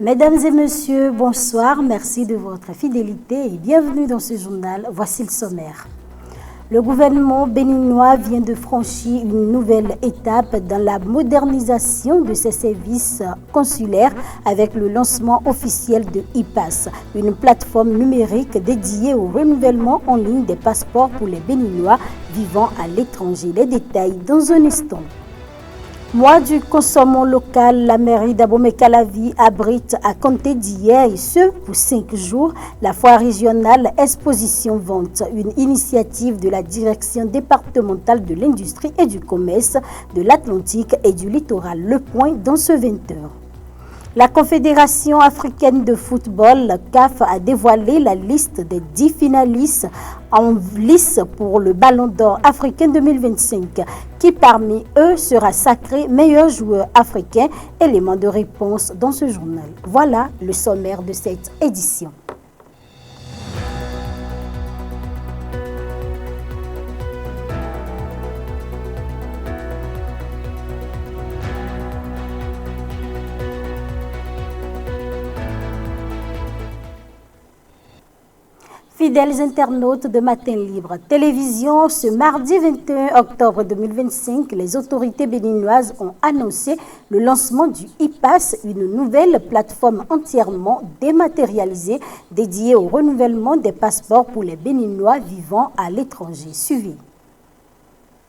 Mesdames et messieurs, bonsoir, merci de votre fidélité et bienvenue dans ce journal. Voici le sommaire. Le gouvernement béninois vient de franchir une nouvelle étape dans la modernisation de ses services consulaires avec le lancement officiel de IPAS, une plateforme numérique dédiée au renouvellement en ligne des passeports pour les Béninois vivant à l'étranger. Les détails dans un instant. Mois du consommant local, la mairie d'Abomey-Calavi abrite à compter d'hier et ce pour 5 jours la foire régionale Exposition Vente, une initiative de la direction départementale de l'industrie et du commerce de l'Atlantique et du littoral. Le point dans ce 20h. La Confédération africaine de football, CAF, a dévoilé la liste des 10 finalistes en lice pour le Ballon d'Or africain 2025, qui parmi eux sera sacré meilleur joueur africain. Élément de réponse dans ce journal. Voilà le sommaire de cette édition. Fidèles internautes de Matin Libre Télévision, ce mardi 21 octobre 2025, les autorités béninoises ont annoncé le lancement du IPAS, une nouvelle plateforme entièrement dématérialisée dédiée au renouvellement des passeports pour les Béninois vivant à l'étranger. Suivi.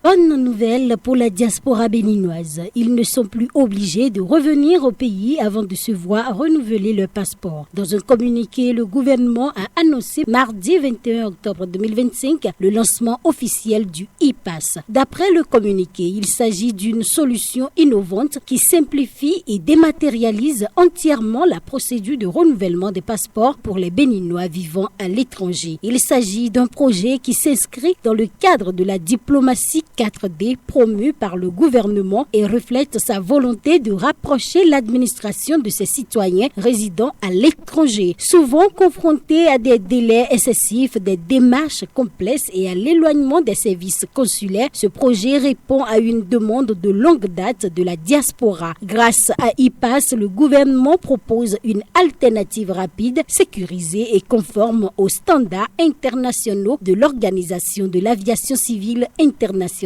Bonne nouvelle pour la diaspora béninoise. Ils ne sont plus obligés de revenir au pays avant de se voir renouveler leur passeport. Dans un communiqué, le gouvernement a annoncé mardi 21 octobre 2025 le lancement officiel du IPAS. D'après le communiqué, il s'agit d'une solution innovante qui simplifie et dématérialise entièrement la procédure de renouvellement des passeports pour les Béninois vivant à l'étranger. Il s'agit d'un projet qui s'inscrit dans le cadre de la diplomatie 4D promu par le gouvernement et reflète sa volonté de rapprocher l'administration de ses citoyens résidant à l'étranger, souvent confrontés à des délais excessifs, des démarches complexes et à l'éloignement des services consulaires. Ce projet répond à une demande de longue date de la diaspora. Grâce à IPAS, le gouvernement propose une alternative rapide, sécurisée et conforme aux standards internationaux de l'Organisation de l'aviation civile internationale,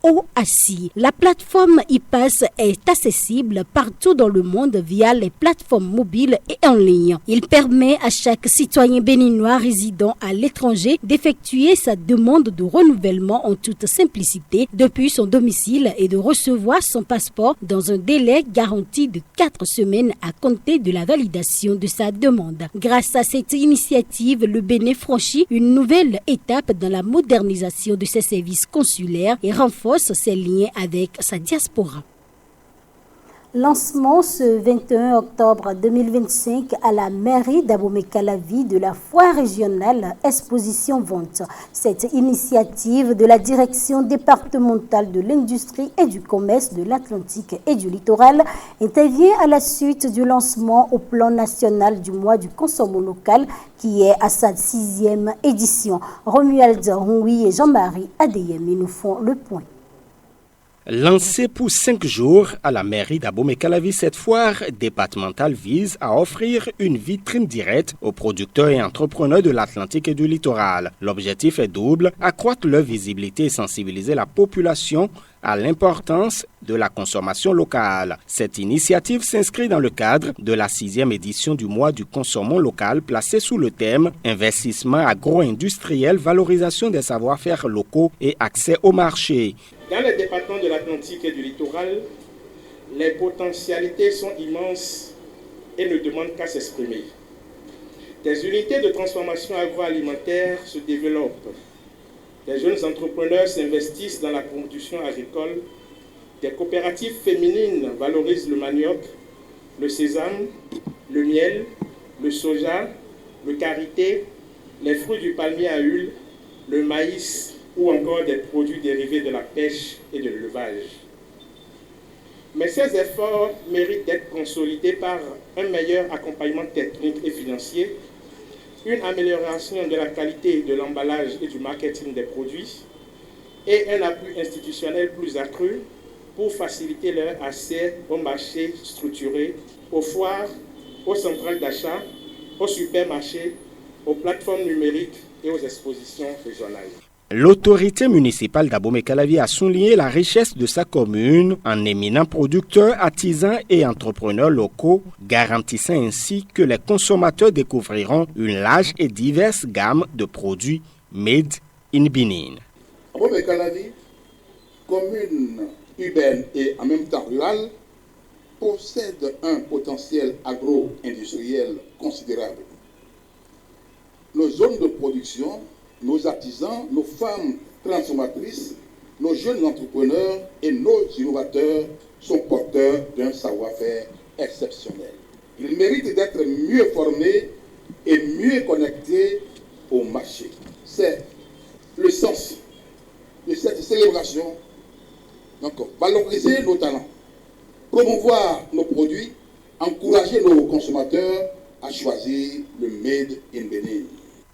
OACI. La plateforme IPAS est accessible partout dans le monde via les plateformes mobiles et en ligne. Il permet à chaque citoyen béninois résidant à l'étranger d'effectuer sa demande de renouvellement en toute simplicité depuis son domicile et de recevoir son passeport dans un délai garanti de 4 semaines à compter de la validation de sa demande. Grâce à cette initiative, le Bénin franchit une nouvelle étape dans la modernisation de ses services consulaires et renforce ses liens avec sa diaspora. Lancement ce 21 octobre 2025 à la mairie d'Abomey-Calavi de la foire régionale Exposition Vente. Cette initiative de la direction départementale de l'industrie et du commerce de l'Atlantique et du littoral intervient à la suite du lancement au plan national du mois du consommant local qui est à sa 6e édition. Romuald Roui et Jean-Marie Adeyemi nous font le point. Lancée pour 5 jours à la mairie d'Abomey-Calavi, cette foire départementale vise à offrir une vitrine directe aux producteurs et entrepreneurs de l'Atlantique et du littoral. L'objectif est double, accroître leur visibilité et sensibiliser la population à l'importance de la consommation locale. Cette initiative s'inscrit dans le cadre de la 6e édition du mois du consommant local placée sous le thème « Investissement agro-industriel, valorisation des savoir-faire locaux et accès au marché ». Dans les départements de l'Atlantique et du littoral, les potentialités sont immenses et ne demandent qu'à s'exprimer. Des unités de transformation agroalimentaire se développent. Des jeunes entrepreneurs s'investissent dans la production agricole. Des coopératives féminines valorisent le manioc, le sésame, le miel, le soja, le karité, les fruits du palmier à huile, le maïs ou encore des produits dérivés de la pêche et de l'élevage. Mais ces efforts méritent d'être consolidés par un meilleur accompagnement technique et financier, une amélioration de la qualité de l'emballage et du marketing des produits et un appui institutionnel plus accru pour faciliter leur accès au marché structuré, aux foires aux centrales d'achat, aux supermarchés, aux plateformes numériques et aux expositions régionales. L'autorité municipale d'Abomey-Calavi a souligné la richesse de sa commune en éminent producteurs, artisans et entrepreneurs locaux, garantissant ainsi que les consommateurs découvriront une large et diverse gamme de produits made in Benin. Abomey-Calavi, commune urbaine et en même temps rurale, possède un potentiel agro-industriel considérable. Nos zones de production, nos artisans, nos femmes transformatrices, nos jeunes entrepreneurs et nos innovateurs sont porteurs d'un savoir-faire exceptionnel. Ils méritent d'être mieux formés et mieux connectés au marché. C'est le sens de cette célébration. Donc, valoriser nos talents, promouvoir nos produits, encourager nos consommateurs à choisir le Made in Benin.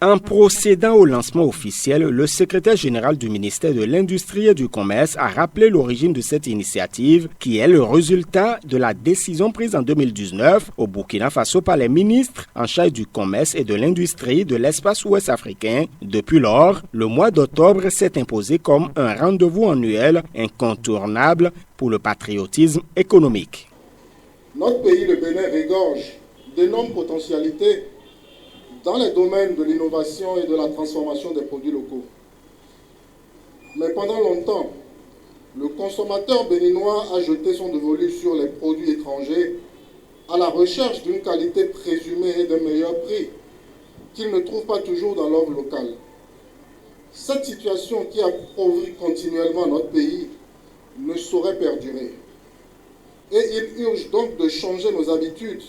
En procédant au lancement officiel, le secrétaire général du ministère de l'Industrie et du Commerce a rappelé l'origine de cette initiative qui est le résultat de la décision prise en 2019 au Burkina Faso par les ministres en charge du commerce et de l'industrie de l'espace ouest africain. Depuis lors, le mois d'octobre s'est imposé comme un rendez-vous annuel incontournable pour le patriotisme économique. Notre pays, le Bénin, regorge d'énormes potentialités dans les domaines de l'innovation et de la transformation des produits locaux. Mais pendant longtemps, le consommateur béninois a jeté son dévolu sur les produits étrangers à la recherche d'une qualité présumée et d'un meilleur prix qu'il ne trouve pas toujours dans l'offre locale. Cette situation qui appauvrit continuellement notre pays ne saurait perdurer. Et il urge donc de changer nos habitudes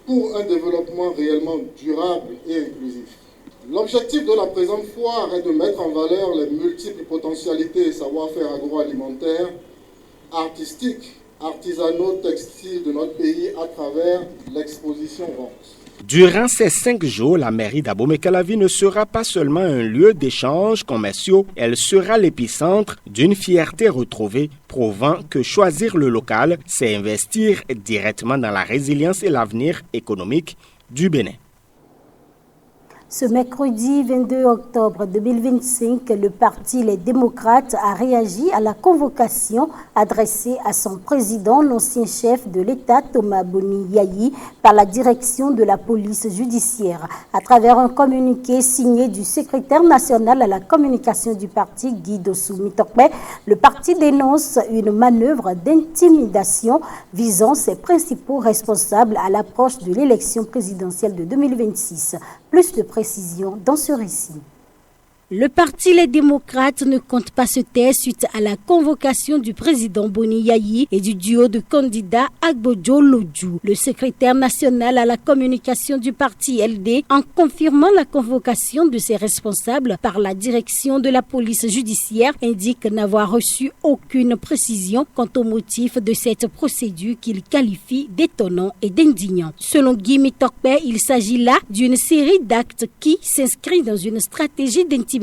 pour un développement réellement durable et inclusif. L'objectif de la présente foire est de mettre en valeur les multiples potentialités et savoir-faire agroalimentaires, artistiques, artisanaux, textiles de notre pays à travers l'exposition-vente. Durant ces 5 jours, la mairie d'Abomey-Calavi ne sera pas seulement un lieu d'échanges commerciaux, elle sera l'épicentre d'une fierté retrouvée, prouvant que choisir le local, c'est investir directement dans la résilience et l'avenir économique du Bénin. Ce mercredi 22 octobre 2025, le parti Les Démocrates a réagi à la convocation adressée à son président, l'ancien chef de l'État Thomas Boni Yayi, par la direction de la police judiciaire. À travers un communiqué signé du secrétaire national à la communication du parti, Guy Dossou Mitokpe, le parti dénonce une manœuvre d'intimidation visant ses principaux responsables à l'approche de l'élection présidentielle de 2026. Plus de précision dans ce récit. Le parti Les Démocrates ne compte pas se taire suite à la convocation du président Boni Yayi et du duo de candidats Agbojo Lodjou. Le secrétaire national à la communication du parti LD, en confirmant la convocation de ses responsables par la direction de la police judiciaire, indique n'avoir reçu aucune précision quant au motif de cette procédure qu'il qualifie d'étonnant et d'indignant. Selon Guy Mitokpe, il s'agit là d'une série d'actes qui s'inscrit dans une stratégie d'intimidation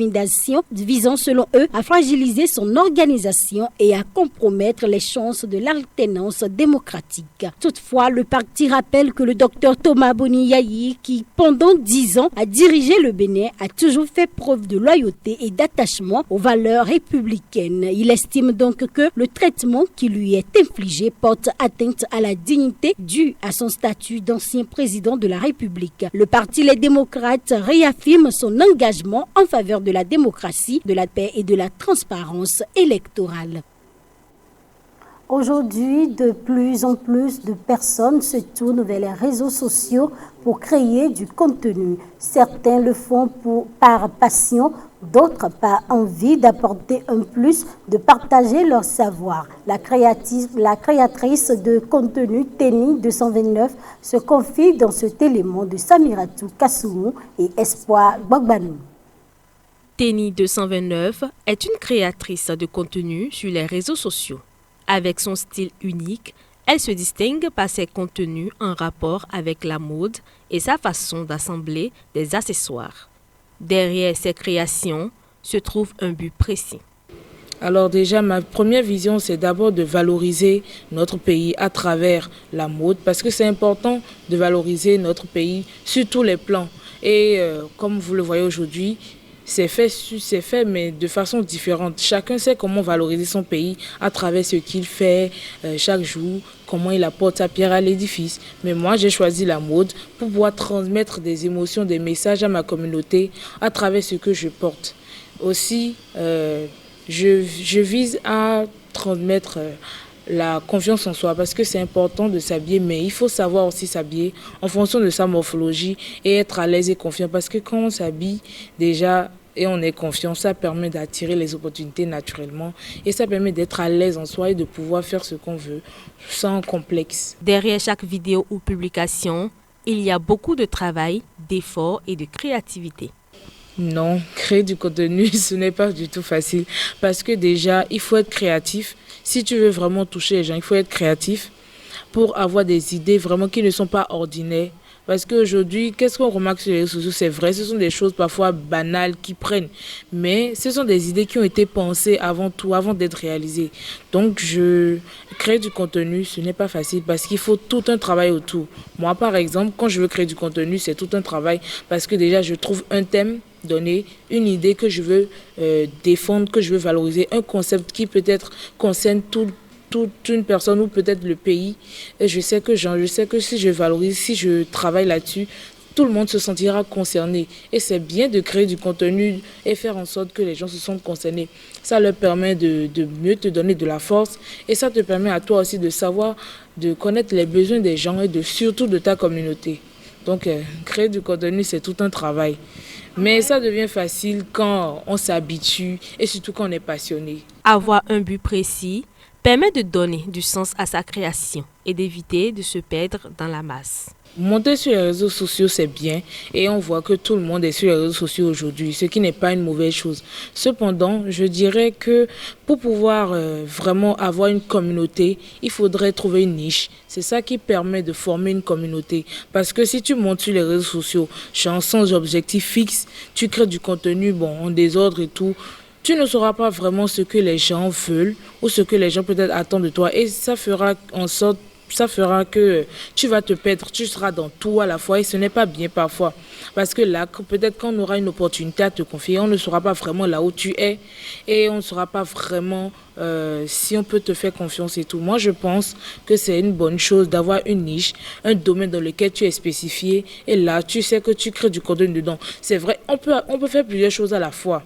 visant selon eux à fragiliser son organisation et à compromettre les chances de l'alternance démocratique. Toutefois, le parti rappelle que le docteur Thomas Boni Yayi, qui pendant 10 ans a dirigé le Bénin, a toujours fait preuve de loyauté et d'attachement aux valeurs républicaines. Il estime donc que le traitement qui lui est infligé porte atteinte à la dignité due à son statut d'ancien président de la République. Le parti Les Démocrates réaffirme son engagement en faveur de la démocratie, de la paix et de la transparence électorale. Aujourd'hui, de plus en plus de personnes se tournent vers les réseaux sociaux pour créer du contenu. Certains le font par passion, d'autres par envie d'apporter un plus, de partager leur savoir. La créatrice de contenu Teni 229 se confie dans cet élément de Samiratou Kassoumou et Espoir Gbagbanou. Teni 229 est une créatrice de contenu sur les réseaux sociaux. Avec son style unique, elle se distingue par ses contenus en rapport avec la mode et sa façon d'assembler des accessoires. Derrière ses créations se trouve un but précis. Alors déjà, ma première vision, c'est d'abord de valoriser notre pays à travers la mode, parce que c'est important de valoriser notre pays sur tous les plans. Et comme vous le voyez aujourd'hui, c'est fait, mais de façon différente. Chacun sait comment valoriser son pays à travers ce qu'il fait chaque jour, comment il apporte sa pierre à l'édifice. Mais moi, j'ai choisi la mode pour pouvoir transmettre des émotions, des messages à ma communauté à travers ce que je porte. Aussi, je vise à transmettre la confiance en soi parce que c'est important de s'habiller, mais il faut savoir aussi s'habiller en fonction de sa morphologie et être à l'aise et confiant parce que quand on s'habille déjà et on est confiant, ça permet d'attirer les opportunités naturellement et ça permet d'être à l'aise en soi et de pouvoir faire ce qu'on veut sans complexe. Derrière chaque vidéo ou publication, il y a beaucoup de travail, d'efforts et de créativité. Non, créer du contenu, ce n'est pas du tout facile parce que déjà, il faut être créatif. Si tu veux vraiment toucher les gens, il faut être créatif pour avoir des idées vraiment qui ne sont pas ordinaires. Parce qu'aujourd'hui, qu'est-ce qu'on remarque sur les réseaux sociaux? C'est vrai, ce sont des choses parfois banales qui prennent. Mais ce sont des idées qui ont été pensées avant tout, avant d'être réalisées. Donc, créer du contenu, ce n'est pas facile parce qu'il faut tout un travail autour. Moi, par exemple, quand je veux créer du contenu, c'est tout un travail parce que déjà, je trouve un thème donné, une idée que je veux défendre, que je veux valoriser, un concept qui peut-être concerne toute une personne ou peut-être le pays. Et je sais que si je valorise, si je travaille là-dessus, tout le monde se sentira concerné. Et c'est bien de créer du contenu et faire en sorte que les gens se sentent concernés. Ça leur permet de mieux te donner de la force et ça te permet à toi aussi de savoir, de connaître les besoins des gens et surtout de ta communauté. Donc, créer du contenu, c'est tout un travail. Mais ça devient facile quand on s'habitue et surtout quand on est passionné. Avoir un but précis permet de donner du sens à sa création et d'éviter de se perdre dans la masse. Monter sur les réseaux sociaux, c'est bien et on voit que tout le monde est sur les réseaux sociaux aujourd'hui, ce qui n'est pas une mauvaise chose. Cependant, je dirais que pour pouvoir vraiment avoir une communauté, il faudrait trouver une niche. C'est ça qui permet de former une communauté. Parce que si tu montes sur les réseaux sociaux, sans objectif fixe, tu crées du contenu en désordre et tout, tu ne sauras pas vraiment ce que les gens veulent ou ce que les gens peut-être attendent de toi et ça fera que tu vas te perdre, tu seras dans tout à la fois et ce n'est pas bien parfois. Parce que là, peut-être qu'on aura une opportunité à te confier, on ne saura pas vraiment là où tu es et on ne saura pas vraiment si on peut te faire confiance et tout. Moi, je pense que c'est une bonne chose d'avoir une niche, un domaine dans lequel tu es spécifié et là, tu sais que tu crées du contenu dedans. C'est vrai, on peut faire plusieurs choses à la fois,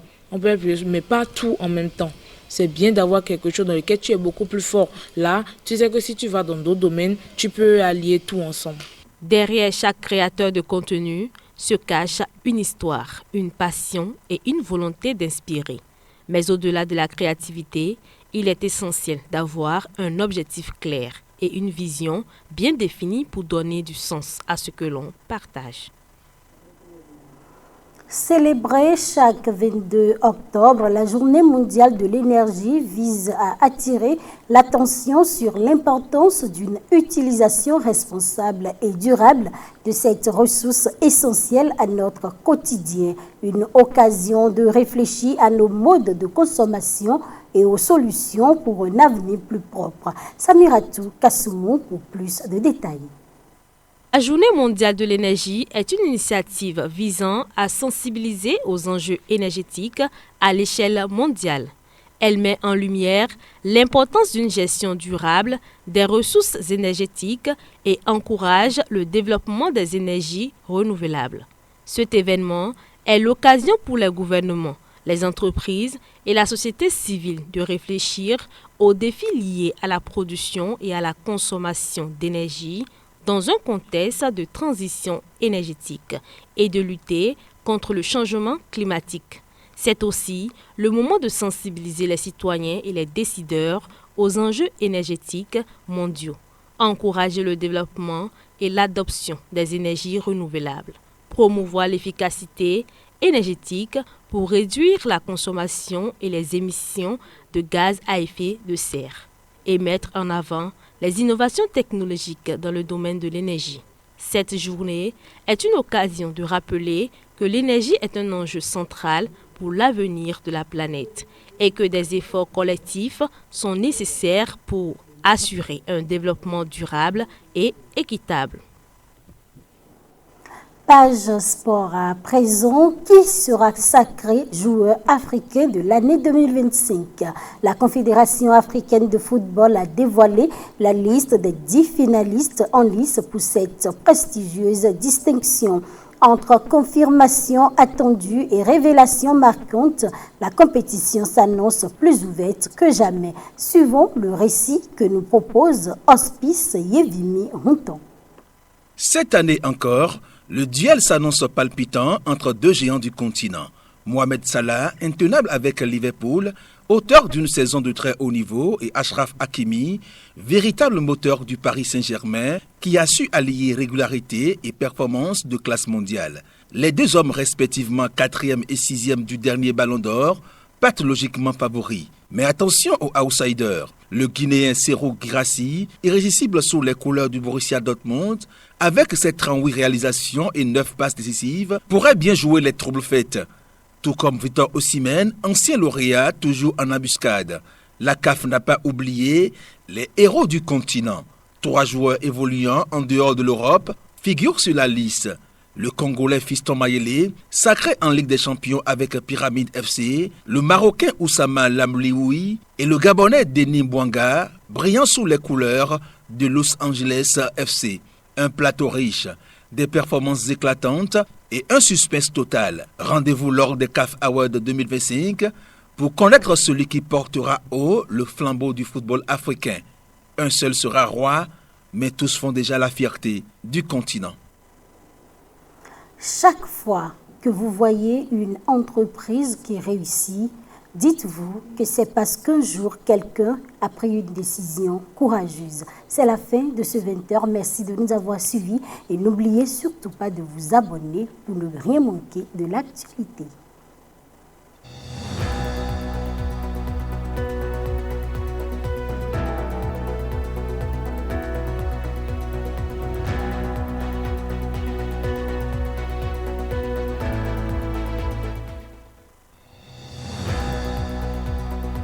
mais pas tout en même temps. C'est bien d'avoir quelque chose dans lequel tu es beaucoup plus fort. Là, tu sais que si tu vas dans d'autres domaines, tu peux allier tout ensemble. Derrière chaque créateur de contenu se cache une histoire, une passion et une volonté d'inspirer. Mais au-delà de la créativité, il est essentiel d'avoir un objectif clair et une vision bien définie pour donner du sens à ce que l'on partage. Célébrer chaque 22 octobre, la Journée mondiale de l'énergie vise à attirer l'attention sur l'importance d'une utilisation responsable et durable de cette ressource essentielle à notre quotidien. Une occasion de réfléchir à nos modes de consommation et aux solutions pour un avenir plus propre. Samiratou Kassoumou pour plus de détails. La Journée mondiale de l'énergie est une initiative visant à sensibiliser aux enjeux énergétiques à l'échelle mondiale. Elle met en lumière l'importance d'une gestion durable des ressources énergétiques et encourage le développement des énergies renouvelables. Cet événement est l'occasion pour les gouvernements, les entreprises et la société civile de réfléchir aux défis liés à la production et à la consommation d'énergie dans un contexte de transition énergétique et de lutter contre le changement climatique. C'est aussi le moment de sensibiliser les citoyens et les décideurs aux enjeux énergétiques mondiaux, encourager le développement et l'adoption des énergies renouvelables, promouvoir l'efficacité énergétique pour réduire la consommation et les émissions de gaz à effet de serre, et mettre en avant les innovations technologiques dans le domaine de l'énergie. Cette journée est une occasion de rappeler que l'énergie est un enjeu central pour l'avenir de la planète et que des efforts collectifs sont nécessaires pour assurer un développement durable et équitable. Page sport à présent, qui sera sacré joueur africain de l'année 2025? La Confédération africaine de football a dévoilé la liste des 10 finalistes en lice pour cette prestigieuse distinction. Entre confirmation attendue et révélation marquante, la compétition s'annonce plus ouverte que jamais. Suivons le récit que nous propose Hospice Yevimi Ronton. Cette année encore, le duel s'annonce palpitant entre deux géants du continent. Mohamed Salah, intenable avec Liverpool, auteur d'une saison de très haut niveau, et Achraf Hakimi, véritable moteur du Paris Saint-Germain, qui a su allier régularité et performance de classe mondiale. Les deux hommes respectivement 4e et 6e du dernier Ballon d'Or partent logiquement favoris. Mais attention aux outsiders. Le Guinéen Serhou Guirassy, irrésistible sous les couleurs du Borussia Dortmund, avec ses 38 réalisations et 9 passes décisives, pourrait bien jouer les troubles faites. Tout comme Victor Osimhen, ancien lauréat, toujours en embuscade. La CAF n'a pas oublié les héros du continent. 3 joueurs évoluant en dehors de l'Europe figurent sur la liste. Le Congolais Fiston Mayele, sacré en Ligue des Champions avec Pyramide FC, le Marocain Oussama Lamlioui et le Gabonais Denis Mbouanga, brillant sous les couleurs de Los Angeles FC. Un plateau riche, des performances éclatantes et un suspense total. Rendez-vous lors des CAF Awards 2025 pour connaître celui qui portera haut le flambeau du football africain. Un seul sera roi, mais tous font déjà la fierté du continent. Chaque fois que vous voyez une entreprise qui réussit, dites-vous que c'est parce qu'un jour, quelqu'un a pris une décision courageuse. C'est la fin de ce 20h. Merci de nous avoir suivis et n'oubliez surtout pas de vous abonner pour ne rien manquer de l'actualité.